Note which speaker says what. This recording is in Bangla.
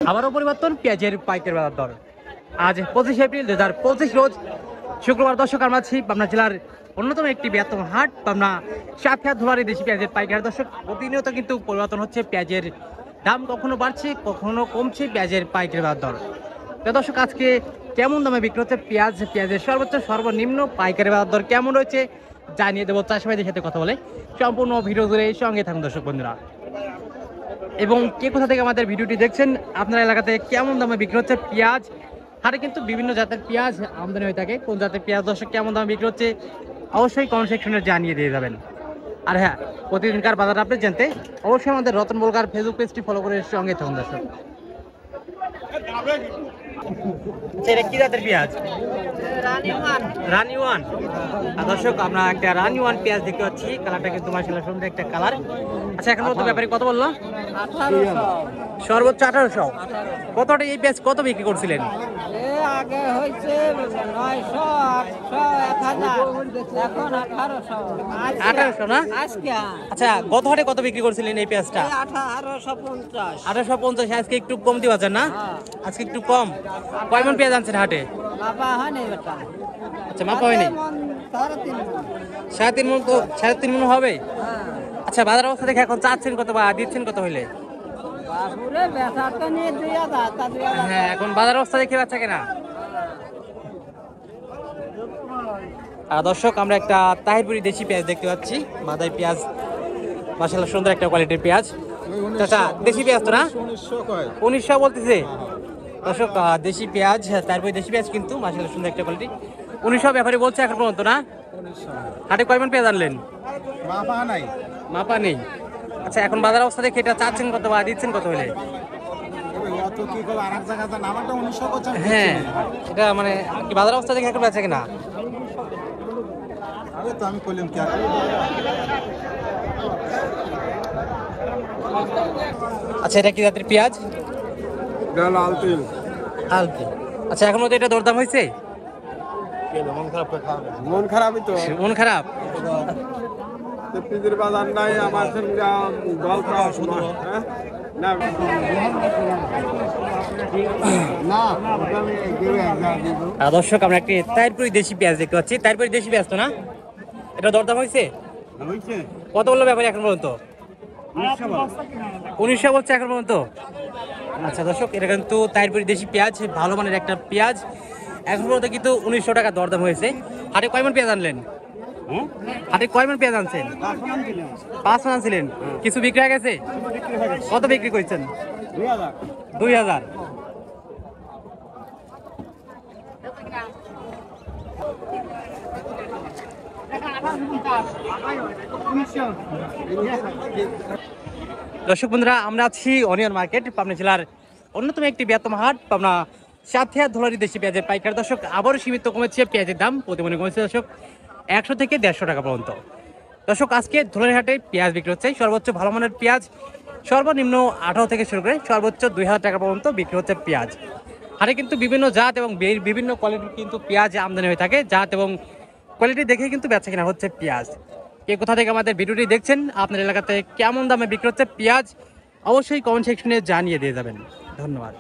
Speaker 1: আবারও পরিবর্তন পেঁয়াজের পাইকারি বাজার দর। আজ 25 এপ্রিল 2025 রোজ শুক্রবার। দর্শক আমরা আছি পাবনা জেলার অন্যতম একটি বৃহত্তম হাট পাবনা সাতক্ষীরা ধুলারি দেশি পেঁয়াজের পাইকারি। দর্শক প্রতিনিয়ত কিন্তু পরিবর্তন হচ্ছে, পেঁয়াজের দাম কখনো বাড়ছে কখনো কমছে পেঁয়াজের পাইকারি বাজার দর। তো দর্শক আজকে কেমন দামে বিক্রি হচ্ছে পেঁয়াজ, পেঁয়াজের সর্বোচ্চ সর্বনিম্ন পাইকারি বাজার দর কেমন রয়েছে জানিয়ে দেবো চাষিভাইদের সাথে কথা বলে। সম্পূর্ণ ভিডিও জুড়ে সঙ্গে থাকুন দর্শক বন্ধুরা। এবং কে কোথা থেকে আমাদের ভিডিওটি দেখছেন, আপনার এলাকাতে কেমন দামে বিক্রি হচ্ছে পেঁয়াজ, হাটে কিন্তু বিভিন্ন জাতের পেঁয়াজ আমদানি হয়ে থাকে, কোন জাতের পেঁয়াজ দর্শক কেমন দামে বিক্রি হচ্ছে অবশ্যই কমেন্ট সেকশনে জানিয়ে দিয়ে যাবেন। আর হ্যাঁ, প্রতিদিনকার বাজার আপডেট জানতে অবশ্যই আমাদের রতন বলকার ফেসবুক পেজটি ফলো করে সঙ্গে থাকুন দর্শক। এটা কি জাতের পেঁয়াজ? রানি ওয়ান। দর্শক আমরা একটা রানি ওয়ান পেঁয়াজ দেখতে পাচ্ছি, কালারটা কিন্তু মাশাআল্লাহ সুন্দর একটা কালার। আচ্ছা, এখন মতো ব্যাপারে কত বললো? সর্বোচ্চ 1800। কতটা এই পেঁয়াজ কত বিক্রি করছিলেন?
Speaker 2: আগে হয়েছে 900, 800, 1000, এখন 1800
Speaker 1: না?
Speaker 2: আজকে
Speaker 1: আচ্ছা, গত হাটে কত বিক্রি করছিলেন এই পেঁয়াজটা?
Speaker 2: 1850।
Speaker 1: 1850। আজকে একটু কমতি বাজার না? আজকে একটু কম। কয় মণ পেঁয়াজ আনছেন হাটে?
Speaker 2: বাবা হয়নি বেটা।
Speaker 1: আচ্ছা, মাপা হয়নি। 3.5 মণ। তো 3.5 মণ হবে। আচ্ছা, বাজার অবস্থা দেখে এখন চাচ্ছেন কত বা দিচ্ছেন কত হইলে?
Speaker 2: বাবুরে বেচা তো নিয়ে 2000, তা 2000।
Speaker 1: হ্যাঁ, এখন বাজার অবস্থা দেখে বাচ্চা কেনা। দর্শক আমরা একটা তাহিরপুরি দেশি পেঁয়াজ দেখতে পাচ্ছি, মাদাই পেঁয়াজ মাশাআল্লাহ সুন্দর একটা কোয়ালিটির পেঁয়াজ। চাচা দেশি পেঁয়াজ তো না? 1900 বলতেছে দর্শক। দেশি পেঁয়াজ, তারপরে দেশি পেঁয়াজ কিন্তু মাশাআল্লাহ সুন্দর একটা কোয়ালিটি। 1900 ব্যাপারে বলছে এখন পর্যন্ত না? হাটে কয় মণ পেঁয়াজ আনলেন? মাপা নেই। আচ্ছা, এখন বাজার অবস্থা দেখে এটা চাচ্ছেন কত বা দিচ্ছেন কত হলে? হ্যাঁ, এটা মানে কি বাজার অবস্থা দেখে এখন বেচা কিনা? আচ্ছা, এটা কি জাতের পেঁয়াজ? আলতি। আচ্ছা, এখন মতো এটা দরদাম হয়েছে?
Speaker 3: মন খারাপই তো।
Speaker 1: মন খারাপ।
Speaker 3: বাজার নাই আমার
Speaker 1: দর্শক আমরা একটি তাইরপুরি দেশি পেঁয়াজ দেখতে পাচ্ছি। তাইরপুরি দেশি পেঁয়াজ তো না? এটা দরদাম হয়েছে কত বললো ব্যাপারে এখন পর্যন্ত? 1900 বলছে এখন পর্যন্ত। আচ্ছা দর্শক, এটা কিন্তু তাইরপুরি দেশি পেঁয়াজ, ভালো মানের একটা পেঁয়াজ। এখন পর্যন্ত কিন্তু 1900 টাকা দরদাম হয়েছে। হাটে কয় মণ পেঁয়াজ আনলেন? হাটে কয় মণ পেঁয়াজ আনছেন? 5 মণ আনছিলেন। কিছু বিক্রি হয়ে গেছে? কত বিক্রি করছেন? 2000। দর্শক বন্ধুরা, আমরা আছি অনিয়ন মার্কেট, পাবনা জেলার অন্যতম একটি বৃহত্তম হাট, পাবনা সাতক্ষীরা ধুলারি দেশি পেঁয়াজের পাইকারি। দর্শক আবারও সীমিত কমেছে পেঁয়াজের দাম, প্রতি মনে কমেছে দর্শক 100 থেকে 150 টাকা পর্যন্ত। দর্শক আজকে ধুলারি হাটে পেঁয়াজ বিক্রি হচ্ছে, সর্বোচ্চ ভালো মানের পেঁয়াজ সর্বনিম্ন 18 থেকে শুরু করে সর্বোচ্চ 2000 টাকা পর্যন্ত বিক্রি হচ্ছে পেঁয়াজ। হাটে কিন্তু বিভিন্ন জাত এবং বিভিন্ন কোয়ালিটির কিন্তু পেঁয়াজ আমদানি হয়ে থাকে, জাত এবং কোয়ালিটি দেখে কিন্তু বেচা কিনা হচ্ছে পেঁয়াজ। কে কোথা থেকে আমাদের ভিডিওটি দেখছেন, আপনার এলাকাতে কেমন দামে বিক্রি হচ্ছে পেঁয়াজ অবশ্যই কমেন্ট সেকশনে জানিয়ে দিয়ে যাবেন। ধন্যবাদ।